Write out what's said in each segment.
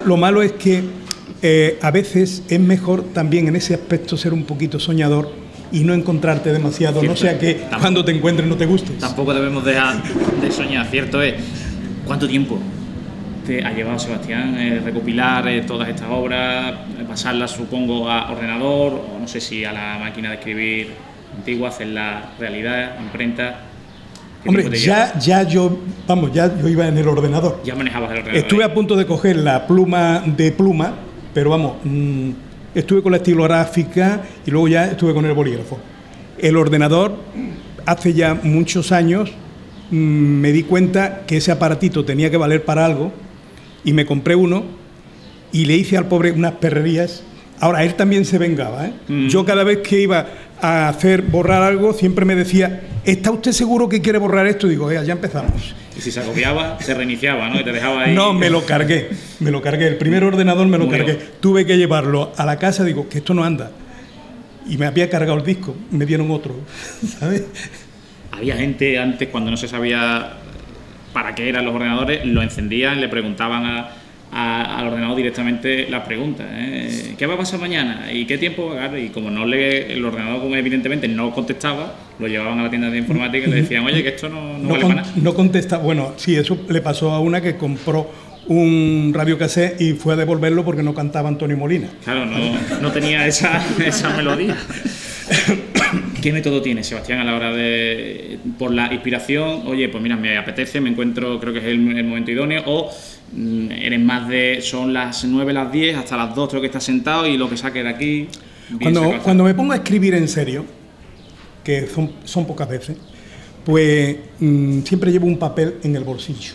Lo malo es que a veces es mejor también en ese aspecto ser un poquito soñador y no encontrarte demasiado, cierto, no sea que cuando te encuentres no te gustes. Tampoco debemos dejar de soñar, cierto es. ¿Cuánto tiempo te ha llevado, Sebastián, recopilar todas estas obras, pasarlas, supongo, a ordenador, o no sé si a la máquina de escribir antigua, hacerla realidad, imprenta? Hombre, ya yo iba en el ordenador. Ya manejabas el ordenador. Estuve a punto de coger la pluma de pluma, pero vamos, estuve con la estilográfica y luego ya estuve con el bolígrafo. El ordenador, hace ya muchos años, me di cuenta que ese aparatito tenía que valer para algo y me compré uno y le hice al pobre unas perrerías. Ahora, él también se vengaba, ¿eh? Yo cada vez que iba a hacer borrar algo, siempre me decía, ¿está usted seguro que quiere borrar esto? Y digo, ya empezamos. Y si se agobiaba, se reiniciaba, ¿no? Y te dejaba ahí... No, me lo cargué. El primer ordenador me lo cargué. Tuve que llevarlo a la casa, digo, que esto no anda. Y me había cargado el disco, me dieron otro, ¿sabes? Había gente antes, cuando no se sabía para qué eran los ordenadores, lo encendían, le preguntaban al ordenador directamente las preguntas, ¿eh? ¿Qué va a pasar mañana? ¿Y qué tiempo va a dar? Y como el ordenador, como evidentemente no contestaba, lo llevaban a la tienda de informática y le decían, oye, que esto no vale para nada. No contesta. Bueno, sí, eso le pasó a una que compró un radiocassette y fue a devolverlo porque no cantaba Antonio Molina. Claro, no tenía esa melodía. ¿Qué método tiene, Sebastián, a la hora de, por la inspiración? Oye, pues mira, me apetece, me encuentro, creo que es el momento idóneo, o eres más de, son las 9, las 10, hasta las 2 creo que estás sentado y lo que saque de aquí... Cuando me pongo a escribir en serio, que son pocas veces, pues siempre llevo un papel en el bolsillo.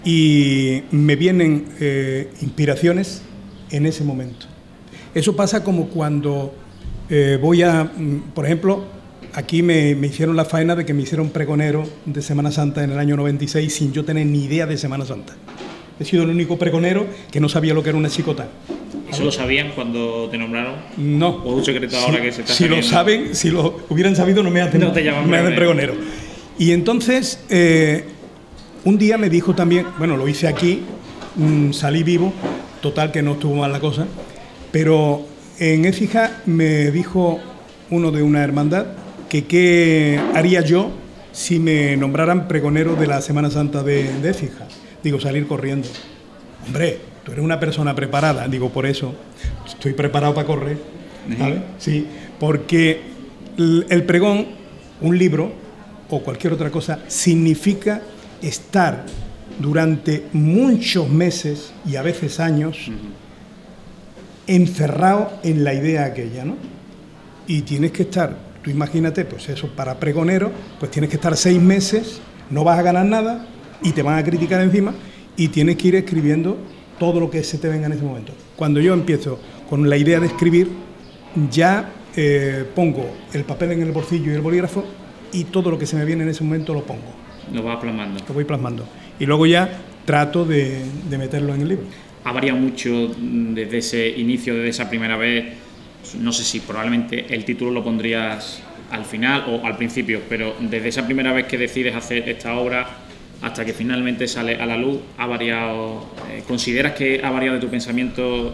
Y me vienen inspiraciones en ese momento. Eso pasa como cuando... voy a, por ejemplo, aquí me hicieron la faena de que me hicieron pregonero de Semana Santa en el año 96 sin yo tener ni idea de Semana Santa. He sido el único pregonero que no sabía lo que era una chicota. ¿Eso lo sabían cuando te nombraron? No. ¿O un secreto ahora que se está sabiendo? Si lo saben, si lo hubieran sabido no me hacen pregonero. Y entonces, un día me dijo también, bueno, lo hice aquí, salí vivo, total que no estuvo mal la cosa, pero... En Écija me dijo uno de una hermandad que qué haría yo si me nombraran pregonero de la Semana Santa de Écija. Digo, salir corriendo. Hombre, tú eres una persona preparada. Digo, por eso estoy preparado para correr. ¿Sabes? Sí, porque el pregón, un libro o cualquier otra cosa, significa estar durante muchos meses y a veces años... encerrado en la idea aquella, ¿no? Y tienes que estar, tú imagínate, pues eso, para pregonero, pues tienes que estar 6 meses, no vas a ganar nada y te van a criticar encima y tienes que ir escribiendo todo lo que se te venga en ese momento. Cuando yo empiezo con la idea de escribir, ya pongo el papel en el bolsillo y el bolígrafo y todo lo que se me viene en ese momento lo pongo. Lo vas plasmando. Lo voy plasmando. Y luego ya trato de meterlo en el libro. Ha variado mucho desde ese inicio, desde esa primera vez. No sé si probablemente el título lo pondrías al final o al principio, pero desde esa primera vez que decides hacer esta obra hasta que finalmente sale a la luz, ¿ha variado? ¿Consideras que ha variado de tu pensamiento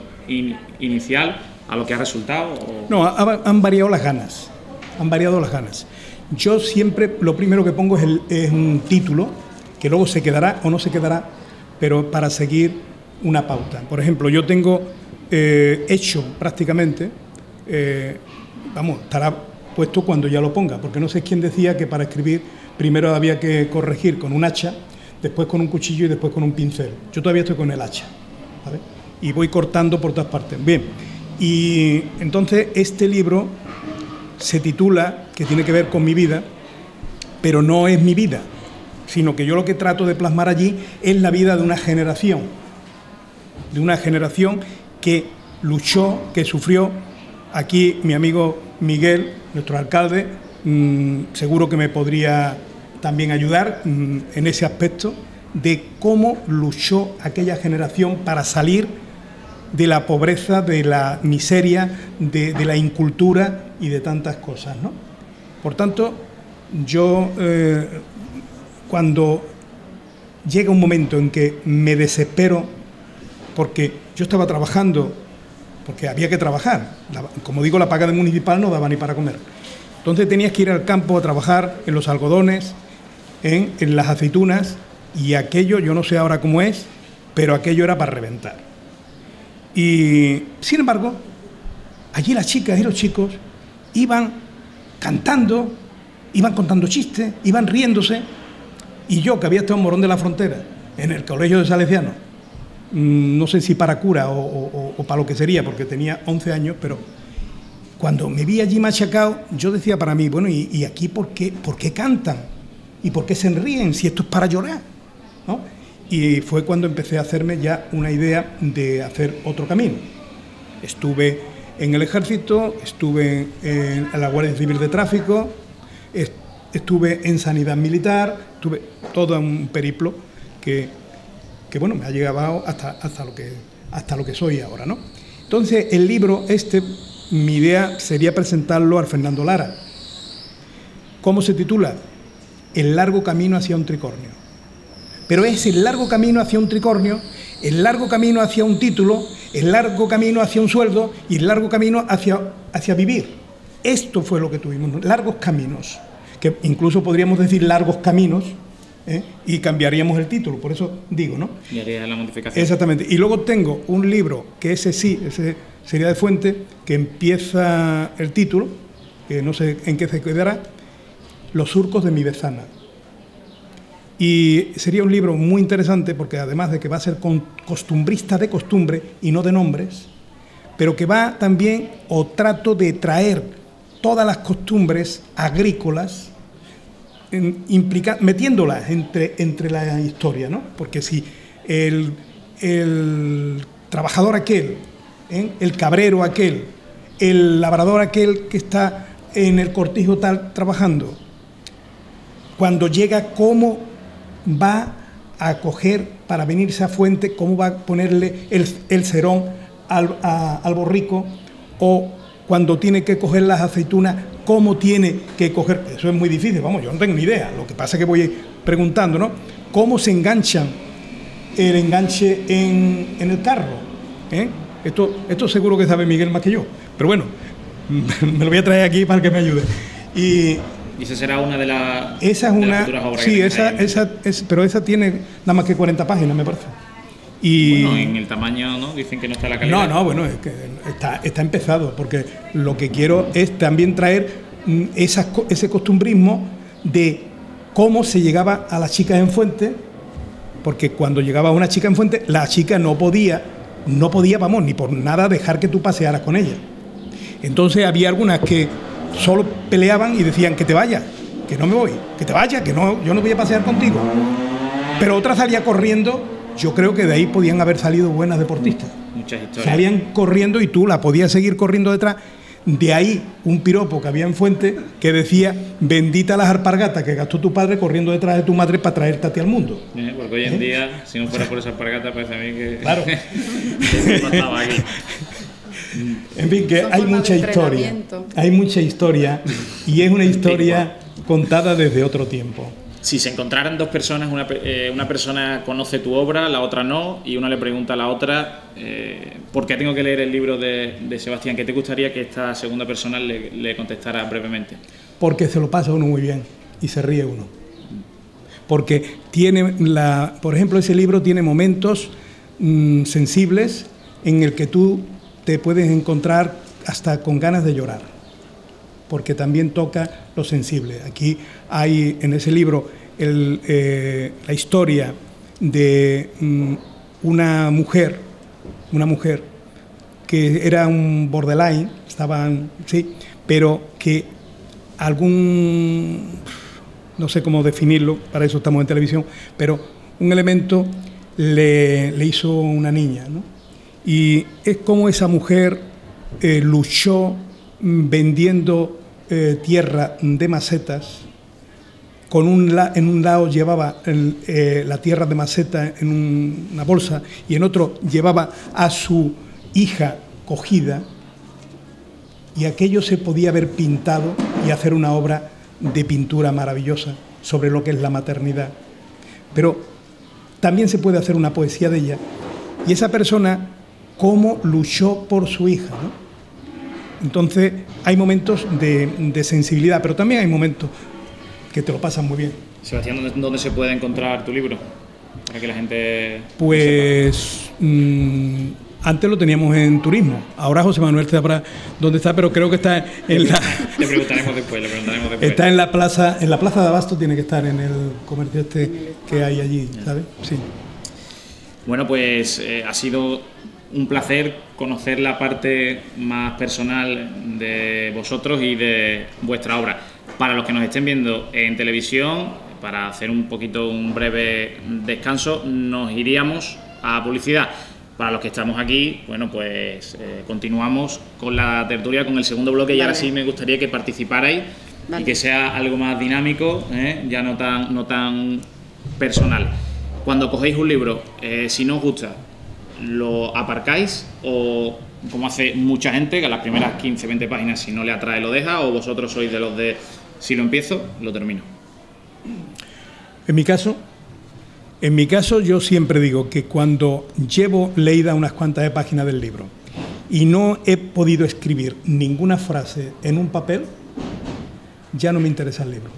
inicial a lo que ha resultado? ¿O? No, han variado las ganas. Han variado las ganas. Yo siempre lo primero que pongo es un título que luego se quedará o no se quedará, pero para seguir una pauta. Por ejemplo, yo tengo hecho prácticamente, estará puesto cuando ya lo ponga, porque no sé quién decía que para escribir primero había que corregir con un hacha, después con un cuchillo y después con un pincel. Yo todavía estoy con el hacha, ¿vale? Y voy cortando por todas partes. Bien, y entonces este libro se titula, que tiene que ver con mi vida, pero no es mi vida, sino que yo lo que trato de plasmar allí es la vida de una generación que luchó, que sufrió. Aquí mi amigo Miguel, nuestro alcalde, seguro que me podría también ayudar en ese aspecto de cómo luchó aquella generación para salir de la pobreza, de la miseria, de la incultura y de tantas cosas, ¿no? Por tanto, yo cuando llega un momento en que me desespero porque yo estaba trabajando, porque había que trabajar. Como digo, la paga de municipal no daba ni para comer. Entonces tenías que ir al campo a trabajar en los algodones, en las aceitunas, y aquello, yo no sé ahora cómo es, pero aquello era para reventar. Y, sin embargo, allí las chicas y los chicos iban cantando, iban contando chistes, iban riéndose, y yo, que había estado en Morón de la Frontera, en el colegio de Salesianos, no sé si para cura o para lo que sería, porque tenía 11 años, pero cuando me vi allí machacado, yo decía para mí, bueno, ¿y aquí por qué cantan? ¿Y por qué se ríen si esto es para llorar? ¿No? Y fue cuando empecé a hacerme ya una idea de hacer otro camino. Estuve en el Ejército, estuve en la Guardia Civil de Tráfico, estuve en Sanidad Militar, tuve todo un periplo que bueno, me ha llegado hasta lo que soy ahora, ¿no? Entonces, el libro mi idea sería presentarlo al Fernando Lara. ¿Cómo se titula? El largo camino hacia un tricornio. Pero es el largo camino hacia un tricornio, el largo camino hacia un título, el largo camino hacia un sueldo y el largo camino hacia vivir. Esto fue lo que tuvimos, largos caminos, que incluso podríamos decir largos caminos, y cambiaríamos el título, por eso digo, ¿no? Y haría la modificación. Exactamente. Y luego tengo un libro, que ese sería de Fuente, que empieza el título, que no sé en qué se quedará, Los surcos de mi Bezana. Y sería un libro muy interesante porque además de que va a ser costumbrista de costumbre y no de nombres, pero que va también, o trato de traer todas las costumbres agrícolas, metiéndolas entre la historia, ¿no? Porque si el trabajador aquel, el cabrero aquel, el labrador aquel que está en el cortijo tal trabajando, cuando llega, ¿cómo va a coger para venirse a Fuente? ¿Cómo va a ponerle el cerón al borrico? O cuando tiene que coger las aceitunas, ¿cómo tiene que coger? Eso es muy difícil, vamos, yo no tengo ni idea. Lo que pasa es que voy preguntando, ¿no? ¿Cómo se enganchan el enganche en el carro? Esto seguro que sabe Miguel más que yo. Pero bueno, me lo voy a traer aquí para que me ayude. Y esa será una de las futuras obras. Sí, pero esa tiene nada más que 40 páginas, me parece. Y bueno, en el tamaño, ¿no? Dicen que no está la calidad. No, bueno, es que está empezado, porque lo que quiero es también traer ese costumbrismo de cómo se llegaba a las chicas en Fuente, porque cuando llegaba una chica en Fuente, la chica no podía, vamos, ni por nada dejar que tú pasearas con ella. Entonces había algunas que solo peleaban y decían que te vayas, que no me voy, que te vayas, que no, yo no voy a pasear contigo. Pero otra salía corriendo. Yo creo que de ahí podían haber salido buenas deportistas. Muchas historias. Salían corriendo y tú la podías seguir corriendo detrás. De ahí un piropo que había en Fuente que decía: bendita las alpargatas que gastó tu padre corriendo detrás de tu madre para traerte a ti al mundo. Porque hoy en día, si no fuera por esa alpargata, parece a mí que... Claro. pasaba aquí. En fin, que hay mucha historia. Hay mucha historia y es una historia contada desde otro tiempo. Si se encontraran dos personas, una persona conoce tu obra, la otra no, y una le pregunta a la otra ¿por qué tengo que leer el libro de Sebastián? ¿Qué te gustaría que esta segunda persona le contestara brevemente? Porque se lo pasa uno muy bien y se ríe uno. Porque por ejemplo, ese libro tiene momentos sensibles en el que tú te puedes encontrar hasta con ganas de llorar, porque también toca lo sensible. Aquí hay en ese libro la historia de una mujer que era un borderline, pero que no sé cómo definirlo, para eso estamos en televisión, pero un elemento le hizo una niña, ¿no? Y es como esa mujer luchó vendiendo tierra de macetas. En un lado llevaba la tierra de maceta en una bolsa y en otro llevaba a su hija cogida, y aquello se podía haber pintado y hacer una obra de pintura maravillosa sobre lo que es la maternidad. Pero también se puede hacer una poesía de ella y esa persona cómo luchó por su hija, ¿no? Entonces hay momentos de sensibilidad, pero también hay momentos que te lo pasan muy bien. Sebastián, ¿dónde se puede encontrar tu libro? Para que la gente... Pues antes lo teníamos en Turismo, ahora José Manuel sabrá dónde está, pero creo que está en la... Le preguntaremos después. Está en la plaza de Abasto, tiene que estar en el comercio que hay allí, ¿sabes? Sí. Bueno, pues ha sido un placer conocer la parte más personal de vosotros y de vuestra obra. Para los que nos estén viendo en televisión, para hacer un breve descanso, nos iríamos a publicidad. Para los que estamos aquí, bueno, pues continuamos con la tertulia, con el segundo bloque, y ahora sí me gustaría que participarais y que sea algo más dinámico, ya no tan personal. Cuando cogéis un libro, si no os gusta, ¿lo aparcáis o, como hace mucha gente, que a las primeras 15-20 páginas, si no le atrae, lo deja, o vosotros sois de los de, si lo empiezo, lo termino? En mi caso yo siempre digo que cuando llevo leída unas cuantas páginas del libro y no he podido escribir ninguna frase en un papel, ya no me interesa el libro.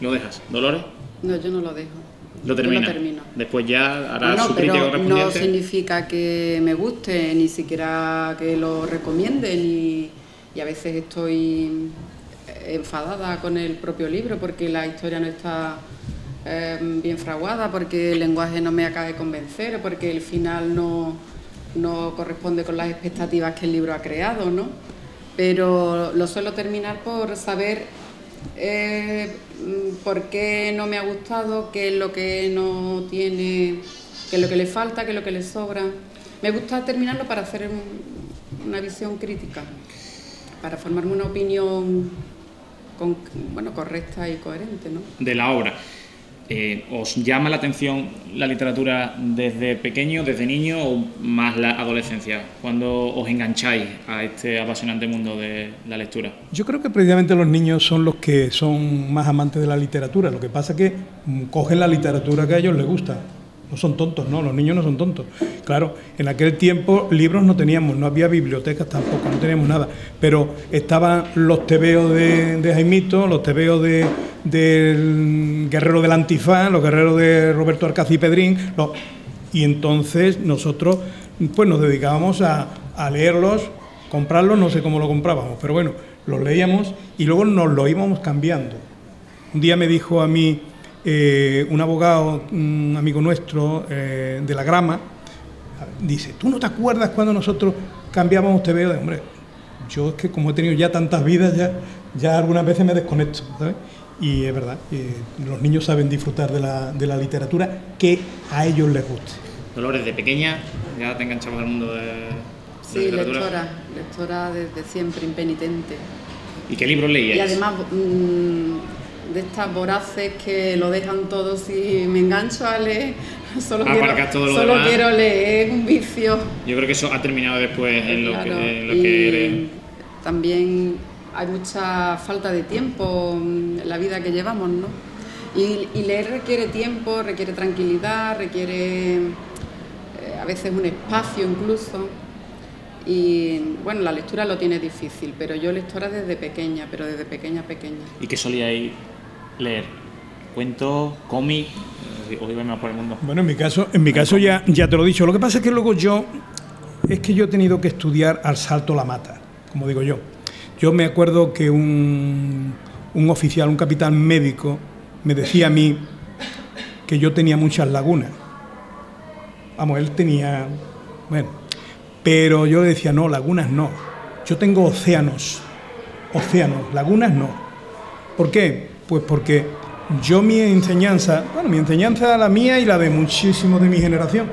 ¿Lo dejas, Dolores? No, yo no lo dejo. ¿Lo termina? Yo lo termino. Después ya hará su crítica correspondiente. No significa que me guste, ni siquiera que lo recomiende, y a veces estoy enfadada con el propio libro porque la historia no está bien fraguada, porque el lenguaje no me acaba de convencer, porque el final no corresponde con las expectativas que el libro ha creado, ¿no? Pero lo suelo terminar por saber por qué no me ha gustado, qué es lo que no tiene, qué es lo que le falta, qué es lo que le sobra. Me gusta terminarlo para hacer una visión crítica, para formarme una opinión correcta y coherente, ¿no? De la obra. ¿Os llama la atención la literatura desde pequeño, desde niño, o más la adolescencia, cuando os engancháis a este apasionante mundo de la lectura? Yo creo que precisamente los niños son los que son más amantes de la literatura. Lo que pasa es que cogen la literatura que a ellos les gusta. No son tontos, no, los niños no son tontos. Claro, en aquel tiempo libros no teníamos, no había bibliotecas tampoco, no teníamos nada, pero estaban los tebeos de Jaimito, los tebeos del Guerrero del Antifaz, los guerreros de Roberto Arcaz y Pedrín, y entonces nosotros pues nos dedicábamos a leerlos, comprarlos, no sé cómo lo comprábamos, pero bueno, los leíamos y luego nos lo íbamos cambiando. Un día me dijo a mí un abogado, un amigo nuestro de la Grama, dice: ¿tú no te acuerdas cuando nosotros cambiábamos tebeo? Hombre, yo es que como he tenido ya tantas vidas, ya algunas veces me desconecto, ¿sabes? Y es verdad, los niños saben disfrutar de la literatura que a ellos les guste. Dolores, de pequeña ya te enganchabas al mundo de sí, la literatura. Lectora desde siempre, impenitente. ¿Y qué libros leíais? Y además de estas voraces que lo dejan todo si me engancho a leer, solo quiero leer, es un vicio. Yo creo que eso ha terminado después en lo que eres. También hay mucha falta de tiempo en la vida que llevamos, ¿no? Y leer requiere tiempo, requiere tranquilidad, requiere a veces un espacio incluso. Y bueno, la lectura lo tiene difícil, pero yo lectora desde pequeña, desde pequeña. ¿Y qué solíais leer? ¿Cuentos? ¿Cómics? ¿O ibais más por el mundo? Bueno, en mi caso ya te lo he dicho. Lo que pasa es que luego yo he tenido que estudiar al salto la mata, como digo yo. Yo me acuerdo que un oficial, un capitán médico, me decía a mí que yo tenía muchas lagunas. Vamos, él tenía... Bueno, pero yo le decía, no, lagunas no. Yo tengo océanos, lagunas no. ¿Por qué? Pues porque yo mi enseñanza, la mía y la de muchísimos de mi generación,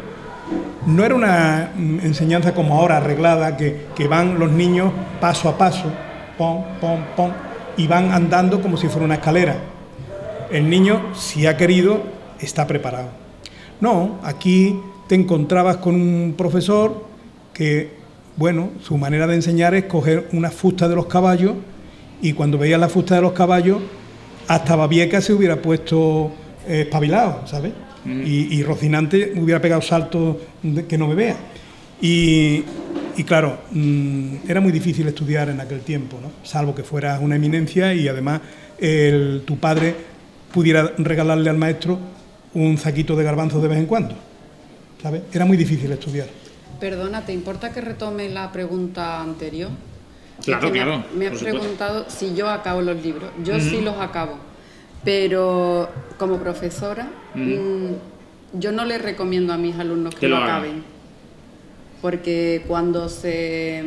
no era una enseñanza como ahora arreglada, que van los niños paso a paso, pom, pom, pom, y van andando como si fuera una escalera. El niño, si ha querido, está preparado. No, aquí te encontrabas con un profesor que, bueno, su manera de enseñar es coger una fusta de los caballos, y cuando veías la fusta de los caballos, hasta Babieca se hubiera puesto espabilado, ¿sabes? y Rocinante hubiera pegado saltos que no me vea. Y claro, era muy difícil estudiar en aquel tiempo, ¿no? Salvo que fueras una eminencia y además tu padre pudiera regalarle al maestro un saquito de garbanzos de vez en cuando, ¿sabes? Era muy difícil estudiar. Perdona, ¿te importa que retome la pregunta anterior? Claro, claro. Me has preguntado si yo acabo los libros. Yo sí los acabo, pero como profesora yo no les recomiendo a mis alumnos que lo acaben, porque cuando te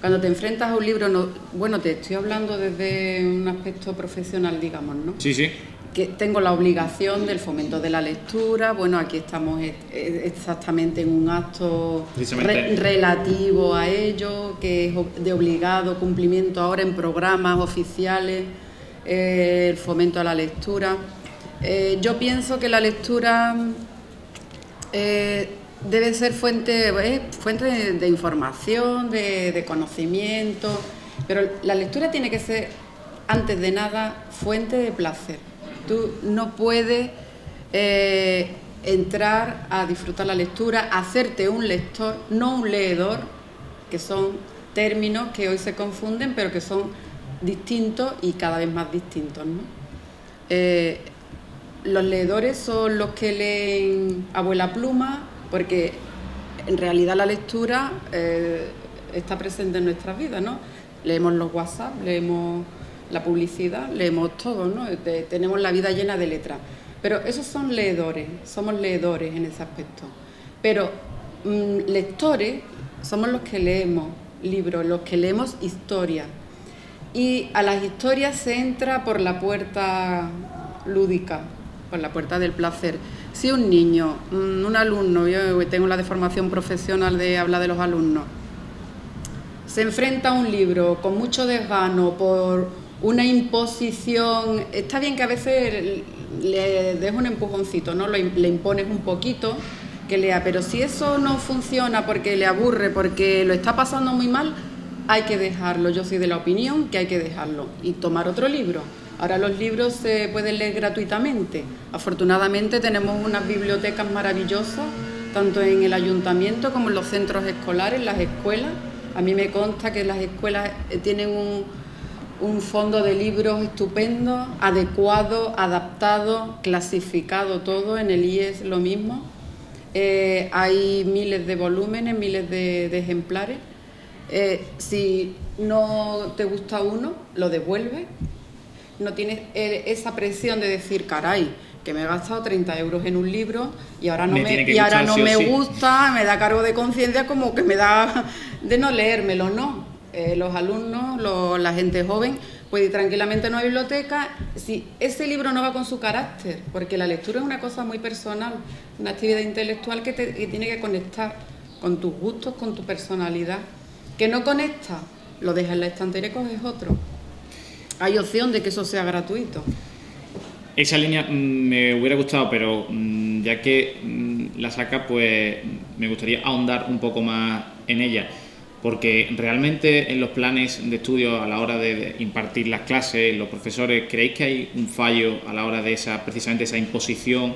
enfrentas a un libro, bueno, te estoy hablando desde un aspecto profesional, digamos, ¿no? Sí, sí. Que tengo la obligación del fomento de la lectura. Bueno, aquí estamos exactamente en un acto relativo a ello, que es de obligado cumplimiento ahora en programas oficiales, el fomento a la lectura. Yo pienso que la lectura debe ser fuente de información, de conocimiento, pero la lectura tiene que ser, antes de nada, fuente de placer. Tú no puedes entrar a disfrutar la lectura, hacerte un lector, no un leedor, que son términos que hoy se confunden, pero que son distintos y cada vez más distintos, ¿no? Los leedores son los que leen Abuela Pluma, porque en realidad la lectura está presente en nuestras vidas, ¿no? Leemos los WhatsApp, leemos la publicidad, leemos todo, ¿no? Tenemos la vida llena de letras. Pero esos son leedores, somos leedores en ese aspecto. Pero lectores somos los que leemos libros, los que leemos historias. Y a las historias se entra por la puerta lúdica, por la puerta del placer. Si un niño, un alumno, yo tengo la deformación profesional de hablar de los alumnos, se enfrenta a un libro con mucho desgano por una imposición, está bien que a veces le des un empujoncito, ¿no? Le impones un poquito que lea, pero si eso no funciona porque le aburre, porque lo está pasando muy mal, hay que dejarlo. Yo soy de la opinión que hay que dejarlo y tomar otro libro. Ahora los libros se pueden leer gratuitamente. Afortunadamente tenemos unas bibliotecas maravillosas, tanto en el ayuntamiento como en los centros escolares, las escuelas. A mí me consta que las escuelas tienen un fondo de libros estupendo, adecuado, adaptado, clasificado todo. En el IES lo mismo. Hay miles de volúmenes, miles de ejemplares. Si no te gusta uno, lo devuelves. No tienes esa presión de decir, caray, que me he gastado 30 euros en un libro y ahora no me gusta, me da cargo de conciencia, como que me da de no leérmelo, no. Los alumnos, la gente joven puede ir tranquilamente a una biblioteca. Si ese libro no va con su carácter, porque la lectura es una cosa muy personal, una actividad intelectual que tiene que conectar con tus gustos, con tu personalidad. Que no conecta, lo dejas en la estantería y coges otro. Hay opción de que eso sea gratuito. Esa línea me hubiera gustado, pero ya que la saca, pues me gustaría ahondar un poco más en ella. Porque realmente en los planes de estudio a la hora de impartir las clases, los profesores, ¿creéis que hay un fallo a la hora de precisamente esa imposición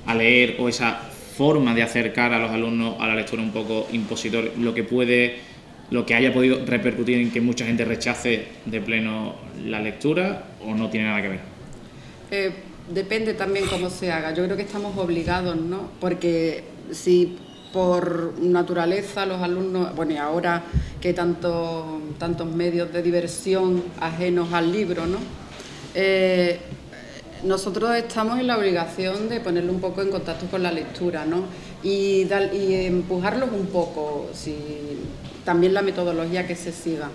a leer o esa forma de acercar a los alumnos a la lectura un poco impositor, lo que haya podido repercutir en que mucha gente rechace de pleno la lectura, o no tiene nada que ver? Depende también cómo se haga. Yo creo que estamos obligados, ¿no? Porque si por naturaleza los alumnos, bueno, y ahora que hay tantos medios de diversión ajenos al libro, ¿no? Nosotros estamos en la obligación de ponerlo un poco en contacto con la lectura, ¿no? Y empujarlos un poco, también la metodología que se siga.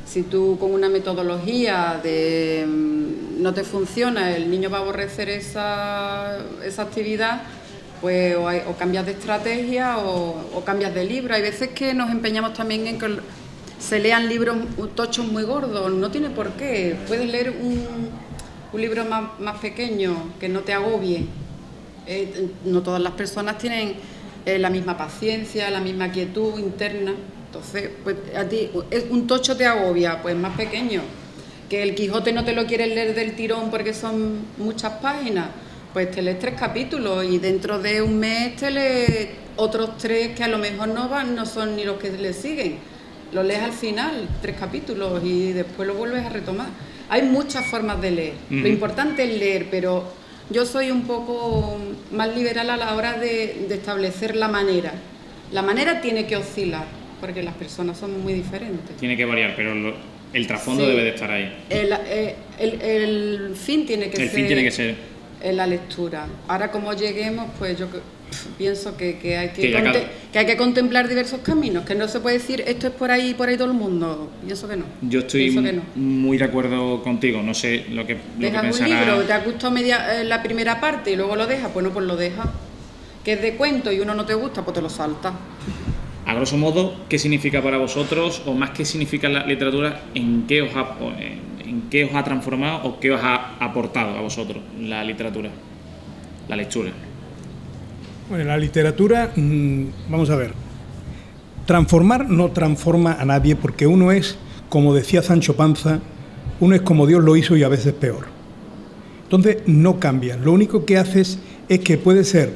Si tú con una metodología no te funciona, el niño va a aborrecer esa actividad, pues o cambias de estrategia o cambias de libro. Hay veces que nos empeñamos también en que se lean libros tochos muy gordos, no tiene por qué. Puedes leer un libro más pequeño, que no te agobie. No todas las personas tienen la misma paciencia, la misma quietud interna. Entonces, pues a ti un tocho te agobia, pues más pequeño. Que el Quijote no te lo quieres leer del tirón porque son muchas páginas, Pues te lees 3 capítulos y dentro de un mes te lees otros 3 que a lo mejor no son ni los que le siguen. Lo lees al final, 3 capítulos, y después lo vuelves a retomar. Hay muchas formas de leer. Lo importante es leer, pero yo soy un poco más liberal a la hora de establecer la manera. La manera tiene que oscilar, porque las personas son muy diferentes. Tiene que variar, pero el trasfondo debe de estar ahí. El fin tiene que ser... El fin tiene que ser... en la lectura. Ahora, como lleguemos, pues yo pienso que hay que contemplar diversos caminos, que no se puede decir esto es por ahí todo el mundo. Pienso que no. Yo estoy muy de acuerdo contigo, no sé lo que dejas un libro, te ha gustado la primera parte y luego lo dejas, pues no, pues lo dejas. Que es de cuento y uno no te gusta, pues te lo saltas. A grosso modo, ¿qué significa para vosotros, o más qué significa la literatura, en qué os ha transformado o qué os ha aportado a vosotros la literatura, la lectura? Bueno, la literatura, vamos a ver, transformar no transforma a nadie, porque uno es, como decía Sancho Panza, uno es como Dios lo hizo y a veces peor. Entonces no cambia, lo único que haces es que puede ser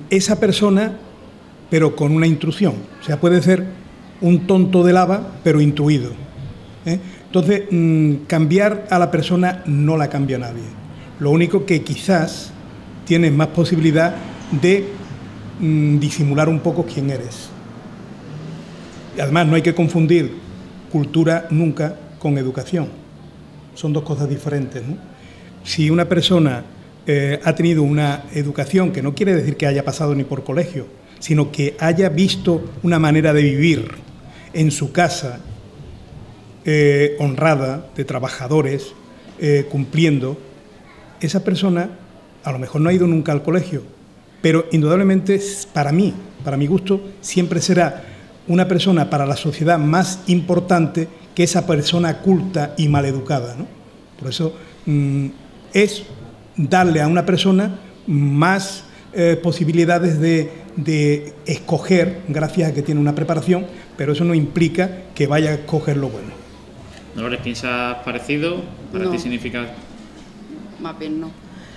esa persona, pero con una instrucción, o sea, puede ser un tonto de lava, pero intuido, ¿eh? Entonces, cambiar a la persona no la cambia nadie. Lo único que quizás tienes más posibilidad de disimular un poco quién eres. Y además, no hay que confundir cultura nunca con educación. Son 2 cosas diferentes, ¿no? Si una persona ha tenido una educación, que no quiere decir que haya pasado ni por colegio, sino que haya visto una manera de vivir en su casa, honrada, de trabajadores, cumpliendo, esa persona a lo mejor no ha ido nunca al colegio, pero indudablemente para mí, para mi gusto, siempre será una persona para la sociedad más importante que esa persona culta y maleducada, ¿no? Por eso es darle a una persona más posibilidades de escoger, gracias a que tiene una preparación, pero eso no implica que vaya a escoger lo bueno. ¿Dolores, piensas parecido? ¿Para ti significa...? Más bien no.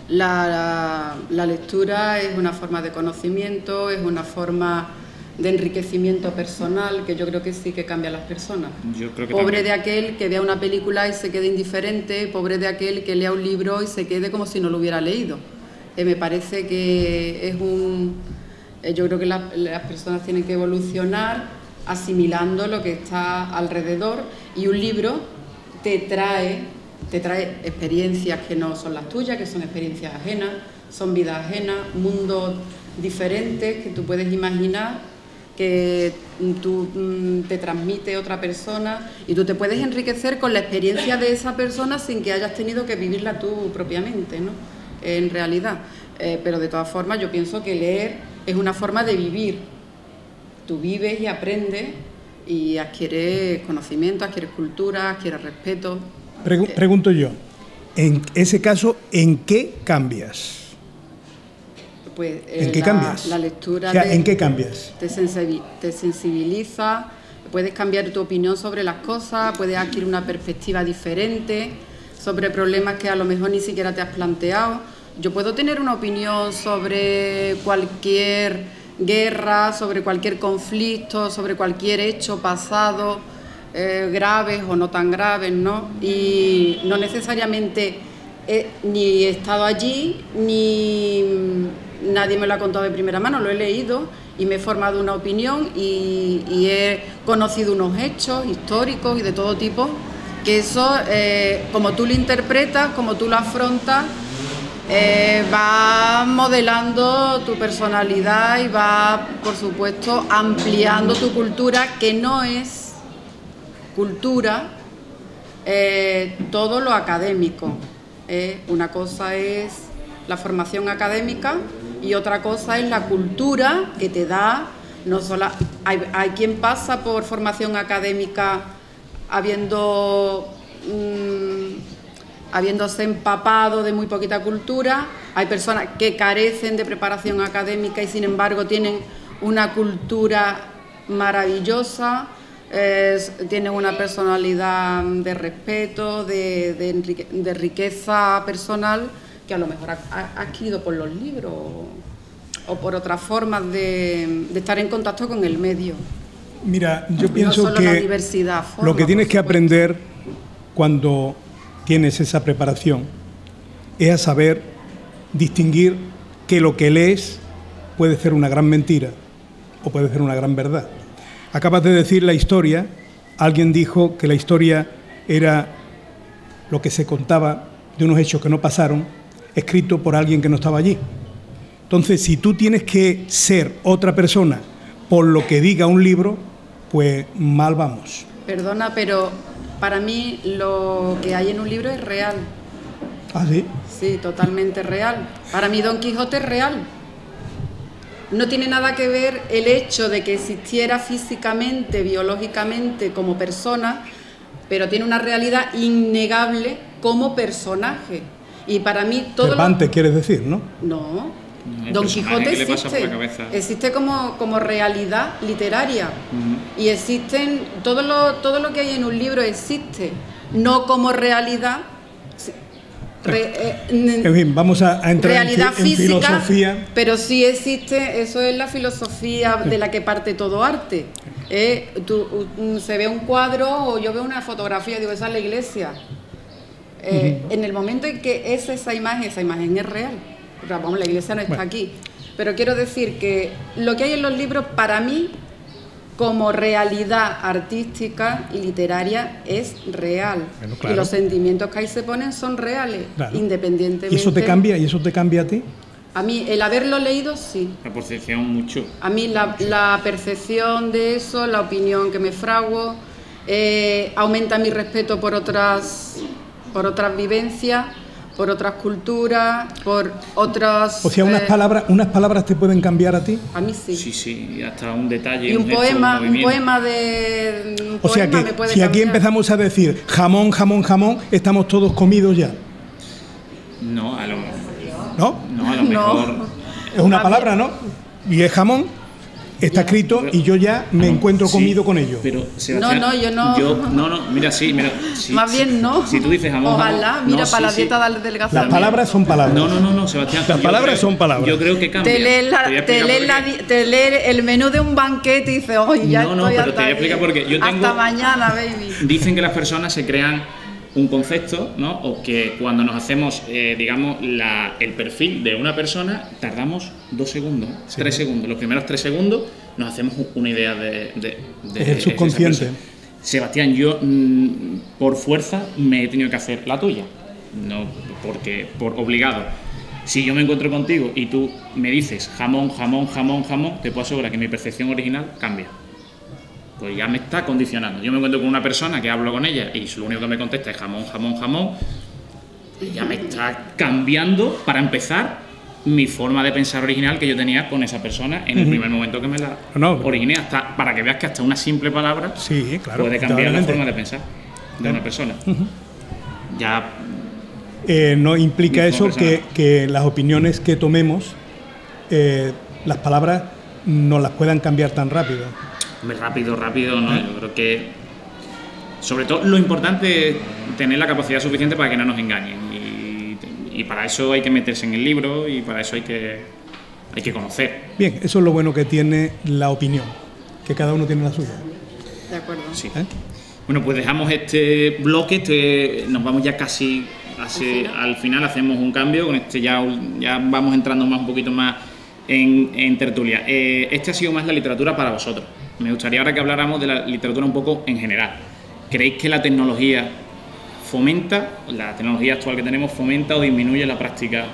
La lectura es una forma de conocimiento, es una forma de enriquecimiento personal, que yo creo que sí que cambia a las personas. Yo creo que pobre también. De aquel que vea una película y se quede indiferente, pobre de aquel que lea un libro y se quede como si no lo hubiera leído. Me parece que es yo creo que las personas tienen que evolucionar asimilando lo que está alrededor, y un libro te trae experiencias que no son las tuyas, que son experiencias ajenas, son vidas ajenas, mundos diferentes que tú puedes imaginar, que te transmite otra persona, y tú te puedes enriquecer con la experiencia de esa persona sin que hayas tenido que vivirla tú propiamente, ¿no? En realidad. Pero de todas formas yo pienso que leer es una forma de vivir. Tú vives y aprendes y adquieres conocimiento, adquieres cultura, adquieres respeto. Pregunto yo, en ese caso, ¿en qué cambias? Pues, ¿En qué cambias? La lectura... O sea, ¿en qué cambias? Te sensibiliza, puedes cambiar tu opinión sobre las cosas, puedes adquirir una perspectiva diferente sobre problemas que a lo mejor ni siquiera te has planteado. Yo puedo tener una opinión sobre cualquier guerra, sobre cualquier conflicto, sobre cualquier hecho pasado, graves o no tan graves, ¿no? Y no necesariamente ni he estado allí, ni nadie me lo ha contado de primera mano, lo he leído y me he formado una opinión y he conocido unos hechos históricos y de todo tipo, que eso, como tú lo interpretas, como tú lo afrontas, va modelando tu personalidad y va, por supuesto, ampliando tu cultura, que no es cultura todo lo académico. Una cosa es la formación académica y otra cosa es la cultura que te da. No solo hay quien pasa por formación académica habiéndose empapado de muy poquita cultura. Hay personas que carecen de preparación académica y sin embargo tienen una cultura maravillosa, tienen una personalidad de respeto, de riqueza personal, que a lo mejor ha adquirido por los libros o por otras formas de estar en contacto con el medio. Mira, yo pienso no solo que la diversidad forma, lo que tienes que aprender cuando tienes esa preparación es a saber distinguir que lo que lees puede ser una gran mentira o puede ser una gran verdad. Acabas de decir la historia, alguien dijo que la historia era lo que se contaba de unos hechos que no pasaron, escrito por alguien que no estaba allí. Entonces, si tú tienes que ser otra persona por lo que diga un libro, pues mal vamos. Perdona, pero para mí lo que hay en un libro es real. ¿Ah, sí? Sí, totalmente real. Para mí Don Quijote es real. No tiene nada que ver el hecho de que existiera físicamente, biológicamente, como persona, pero tiene una realidad innegable como personaje. Y para mí todo Cervantes, quieres decir, ¿no? No. Don Quijote existe como realidad literaria. Y existen, todo lo que hay en un libro existe, no como realidad. En fin, vamos a entrar realidad en física, filosofía. pero sí existe, eso es la filosofía de la que parte todo arte. Se ve un cuadro o yo veo una fotografía, digo, esa es la iglesia. En el momento en que esa imagen es real. Vamos, la iglesia no está aquí. Pero quiero decir que lo que hay en los libros, para mí, como realidad artística y literaria, es real. Bueno, claro. Y los sentimientos que ahí se ponen son reales, claro, independientemente. ¿Y eso te cambia? ¿Y eso te cambia a ti? A mí, el haberlo leído, sí. La percepción, mucho. A mí la percepción de eso, la opinión que me fraguo, aumenta mi respeto por otras vivencias, por otras culturas, por otras... O sea, unas palabras te pueden cambiar a ti. A mí sí. Sí, hasta un detalle. Y un poema o sea que me puede si cambiar. Aquí empezamos a decir jamón, jamón, jamón, estamos todos comidos ya. No, a lo mejor. ¿No? No, a lo mejor. No. Es una palabra, ¿no? Y es jamón. Está escrito pero, y yo ya me encuentro comido con ello. Pero, Sebastián, yo no. Mira, sí. Más bien no. Si tú dices jamón. Ojalá, jamón, mira, para la dieta del adelgazamiento. Las palabras son palabras. No, Sebastián. Las palabras son palabras. Yo creo que cambia. Te lees el menú de un banquete y dices, oye, ya estoy pero te voy a explicar por qué. Hasta mañana, baby. Dicen que las personas se crean un concepto, ¿no? O que cuando nos hacemos, digamos, el perfil de una persona, tardamos 2 segundos, 3 segundos. Los primeros 3 segundos nos hacemos una idea de es el subconsciente. Sebastián, yo por fuerza me he tenido que hacer la tuya, no porque por obligado. Si yo me encuentro contigo y tú me dices jamón, jamón, jamón, jamón, te puedo asegurar que mi percepción original cambia. Pues ya me está condicionando. Yo me encuentro con una persona que hablo con ella y lo único que me contesta es jamón, jamón, jamón, y ya me está cambiando, para empezar, mi forma de pensar original que yo tenía con esa persona en el primer momento que me la originé, hasta para que veas que hasta una simple palabra puede cambiar la forma de pensar de una persona. Ya no implica eso que las opiniones que tomemos, las palabras no las puedan cambiar tan rápido. Rápido, ¿no? Yo creo que, sobre todo, lo importante es tener la capacidad suficiente para que no nos engañen. Y para eso hay que meterse en el libro y para eso hay que conocer. Bien, eso es lo bueno que tiene la opinión, que cada uno tiene la suya. De acuerdo. Sí. Bueno, pues dejamos este bloque, nos vamos ya casi al final, hacemos un cambio, con ya vamos entrando un poquito más en tertulia. Este ha sido más la literatura para vosotros. Me gustaría ahora que habláramos de la literatura un poco en general. ¿Creéis que la tecnología actual que tenemos fomenta o disminuye la práctica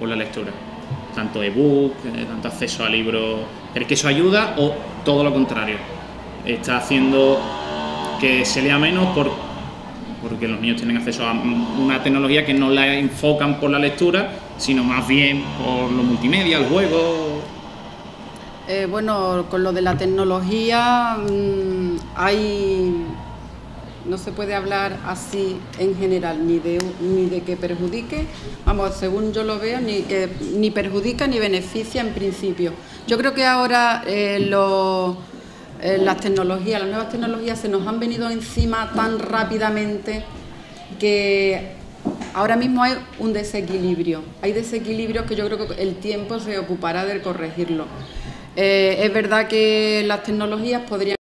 por la lectura? Tanto ebook, tanto acceso a libros. ¿Creéis que eso ayuda o todo lo contrario? ¿Está haciendo que se lea menos porque los niños tienen acceso a una tecnología que no la enfocan por la lectura, sino más bien por los multimedia, el juego? Bueno, con lo de la tecnología no se puede hablar así en general, ni de que perjudique, vamos, según yo lo veo, ni perjudica ni beneficia en principio. Yo creo que ahora las nuevas tecnologías se nos han venido encima tan rápidamente que ahora mismo hay un desequilibrio. Hay desequilibrios que yo creo que el tiempo se ocupará de corregirlo. Es verdad que las tecnologías podrían